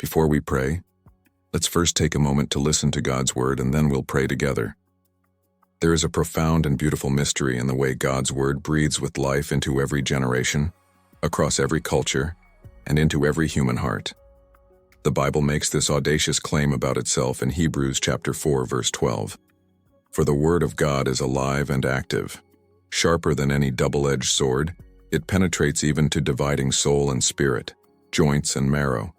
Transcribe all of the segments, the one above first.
Before we pray, let's first take a moment to listen to God's word and then we'll pray together. There is a profound and beautiful mystery in the way God's word breathes with life into every generation, across every culture, and into every human heart. The Bible makes this audacious claim about itself in Hebrews chapter 4, verse 12. For the word of God is alive and active, sharper than any double-edged sword. It penetrates even to dividing soul and spirit, joints and marrow.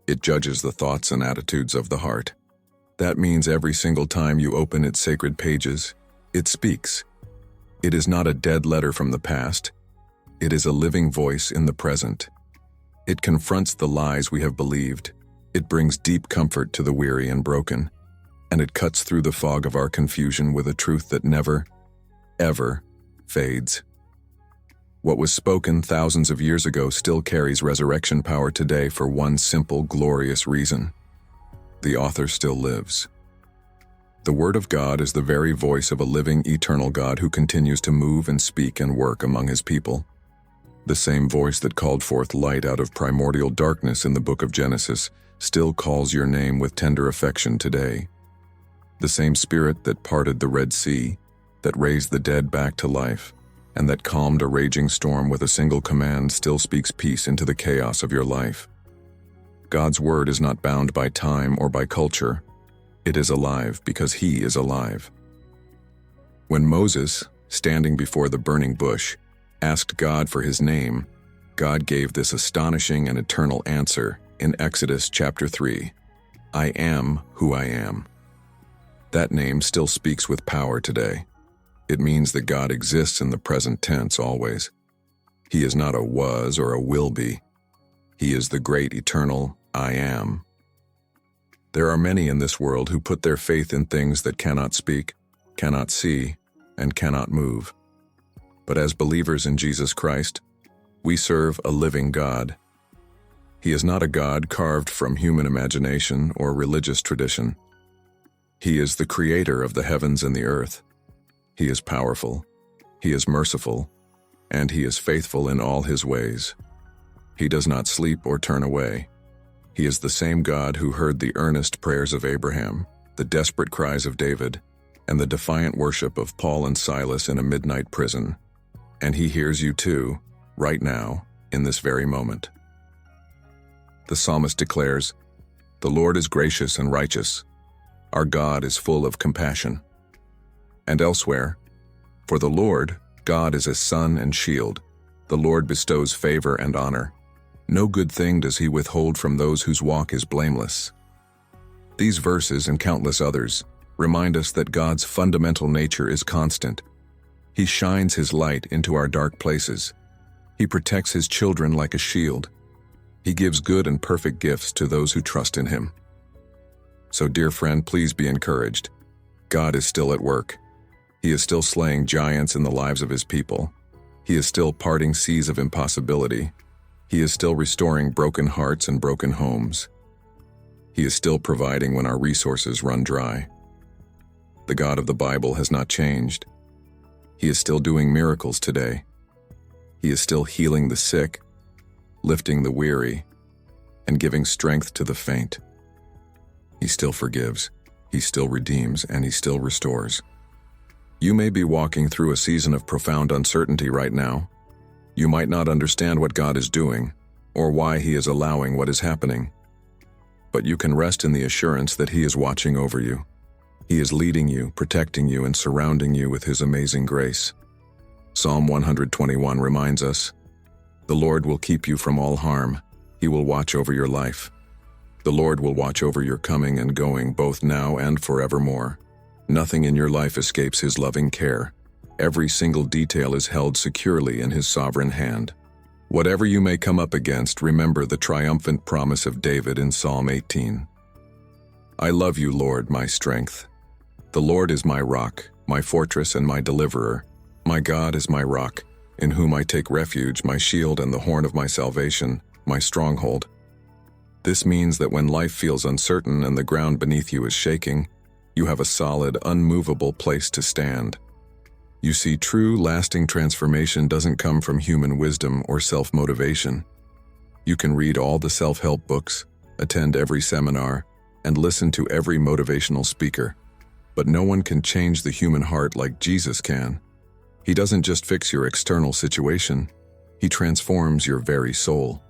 It judges the thoughts and attitudes of the heart. That means every single time you open its sacred pages, it speaks. It is not a dead letter from the past. It is a living voice in the present. It confronts the lies we have believed. It brings deep comfort to the weary and broken, and it cuts through the fog of our confusion with a truth that never, ever fades. What was spoken thousands of years ago still carries resurrection power today for one simple, glorious reason. The author still lives. The Word of God is the very voice of a living, eternal God who continues to move and speak and work among His people. The same voice that called forth light out of primordial darkness in the book of Genesis still calls your name with tender affection today. The same Spirit that parted the Red Sea, that raised the dead back to life, and that calmed a raging storm with a single command still speaks peace into the chaos of your life. God's word is not bound by time or by culture. It is alive because He is alive. When Moses, standing before the burning bush, asked God for his name, God gave this astonishing and eternal answer in Exodus chapter 3, I am who I am. That name still speaks with power today. It means that God exists in the present tense always. He is not a was or a will be. He is the great eternal I am. There are many in this world who put their faith in things that cannot speak, cannot see, and cannot move. But as believers in Jesus Christ, we serve a living God. He is not a God carved from human imagination or religious tradition. He is the creator of the heavens and the earth. He is powerful, He is merciful, and He is faithful in all His ways. He does not sleep or turn away. He is the same God who heard the earnest prayers of Abraham, the desperate cries of David, and the defiant worship of Paul and Silas in a midnight prison. And He hears you too, right now, in this very moment. The psalmist declares, "The Lord is gracious and righteous. Our God is full of compassion." And elsewhere, "For the Lord, God is a sun and shield. The Lord bestows favor and honor. No good thing does He withhold from those whose walk is blameless." These verses and countless others remind us that God's fundamental nature is constant. He shines His light into our dark places. He protects His children like a shield. He gives good and perfect gifts to those who trust in Him. So, dear friend, please be encouraged. God is still at work. He is still slaying giants in the lives of His people. He is still parting seas of impossibility. He is still restoring broken hearts and broken homes. He is still providing when our resources run dry. The God of the Bible has not changed. He is still doing miracles today. He is still healing the sick, lifting the weary, and giving strength to the faint. He still forgives, He still redeems, and He still restores. You may be walking through a season of profound uncertainty right now. You might not understand what God is doing, or why He is allowing what is happening. But you can rest in the assurance that He is watching over you. He is leading you, protecting you, and surrounding you with His amazing grace. Psalm 121 reminds us, "The Lord will keep you from all harm. He will watch over your life. The Lord will watch over your coming and going, both now and forevermore." Nothing in your life escapes His loving care. Every single detail is held securely in His sovereign hand. Whatever you may come up against, remember the triumphant promise of David in Psalm 18. "I love you, Lord, my strength. The Lord is my rock, my fortress and my deliverer. My God is my rock, in whom I take refuge, my shield and the horn of my salvation, my stronghold." This means that when life feels uncertain and the ground beneath you is shaking, you have a solid, unmovable place to stand. You see, true, lasting transformation doesn't come from human wisdom or self-motivation. You can read all the self-help books, attend every seminar, and listen to every motivational speaker. But no one can change the human heart like Jesus can. He doesn't just fix your external situation, he transforms your very soul.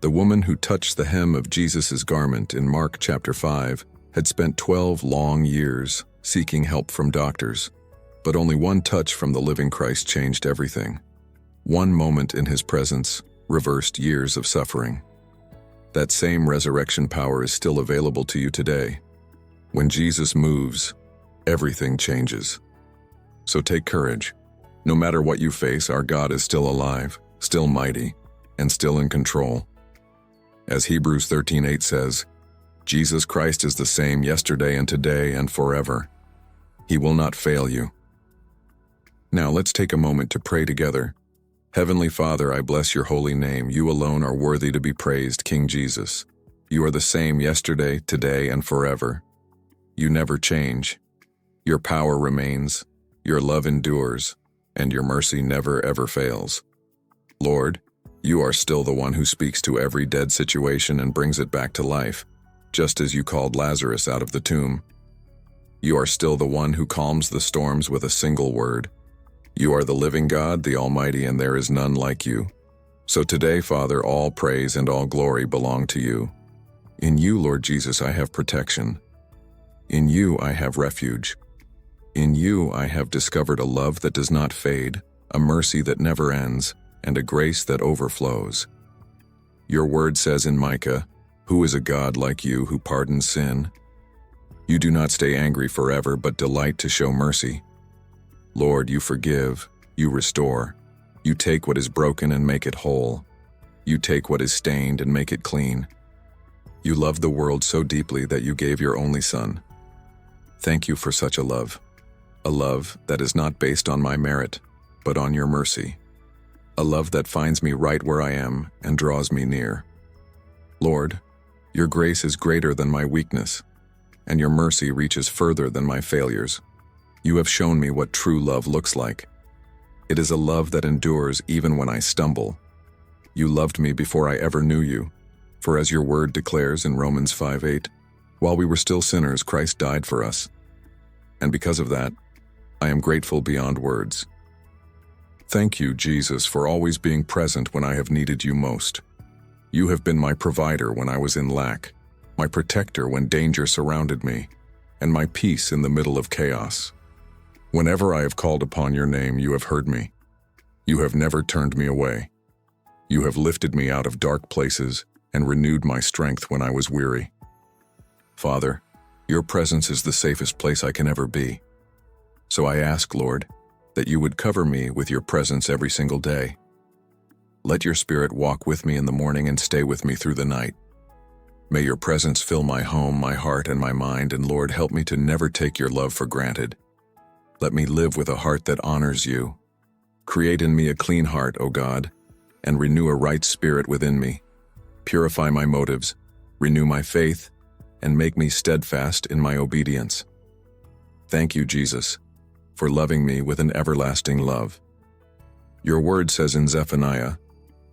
The woman who touched the hem of Jesus' garment in Mark chapter 5 had spent 12 long years seeking help from doctors, but only one touch from the living Christ changed everything. One moment in his presence reversed years of suffering. That same resurrection power is still available to you today. When Jesus moves, everything changes. So take courage. No matter what you face, our God is still alive, still mighty, and still in control. As Hebrews 13:8 says, Jesus Christ is the same yesterday and today and forever. He will not fail you. Now let's take a moment to pray together. Heavenly Father, I bless your holy name. You alone are worthy to be praised, King Jesus. You are the same yesterday, today, and forever. You never change. Your power remains, your love endures, and your mercy never ever fails. Lord, you are still the one who speaks to every dead situation and brings it back to life, just as you called Lazarus out of the tomb. You are still the one who calms the storms with a single word. You are the living God, the Almighty, and there is none like you. So today, Father, all praise and all glory belong to you. In you, Lord Jesus, I have protection. In you, I have refuge. In you, I have discovered a love that does not fade, a mercy that never ends, and a grace that overflows. Your word says in Micah, "Who is a God like you who pardons sin? You do not stay angry forever, but delight to show mercy. Lord, you forgive, you restore. You take what is broken and make it whole. You take what is stained and make it clean. You love the world so deeply that you gave your only Son. Thank you for such a love that is not based on my merit, but on your mercy. A love that finds me right where I am and draws me near. Lord, your grace is greater than my weakness, and your mercy reaches further than my failures. You have shown me what true love looks like. It is a love that endures even when I stumble. You loved me before I ever knew you, for as your word declares in Romans 5:8, while we were still sinners, Christ died for us. And because of that, I am grateful beyond words. Thank you, Jesus, for always being present when I have needed you most. You have been my provider when I was in lack, my protector when danger surrounded me, and my peace in the middle of chaos. Whenever I have called upon your name, you have heard me. You have never turned me away. You have lifted me out of dark places and renewed my strength when I was weary. Father, your presence is the safest place I can ever be. So I ask, Lord, that you would cover me with your presence every single day. Let your Spirit walk with me in the morning and stay with me through the night. May your presence fill my home, my heart, and my mind, and Lord, help me to never take your love for granted. Let me live with a heart that honors you. Create in me a clean heart, O God, and renew a right spirit within me. Purify my motives, renew my faith, and make me steadfast in my obedience. Thank you, Jesus, for loving me with an everlasting love. Your word says in Zephaniah,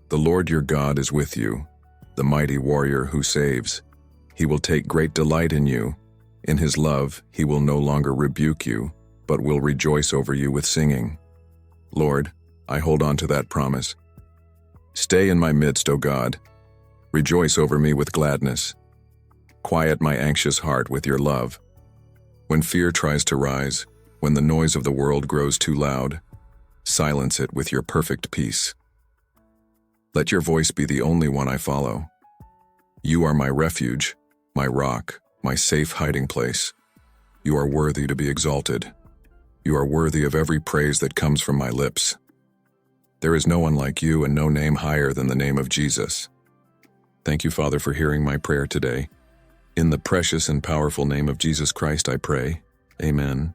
"The Lord your God is with you, the mighty warrior who saves. He will take great delight in you. In his love, he will no longer rebuke you, but will rejoice over you with singing." Lord, I hold on to that promise. Stay in my midst, O God. Rejoice over me with gladness. Quiet my anxious heart with your love. When fear tries to rise, when the noise of the world grows too loud, silence it with your perfect peace. Let your voice be the only one I follow. You are my refuge, my rock, my safe hiding place. You are worthy to be exalted. You are worthy of every praise that comes from my lips. There is no one like you and no name higher than the name of Jesus. Thank you, Father, for hearing my prayer today. In the precious and powerful name of Jesus Christ, I pray. Amen.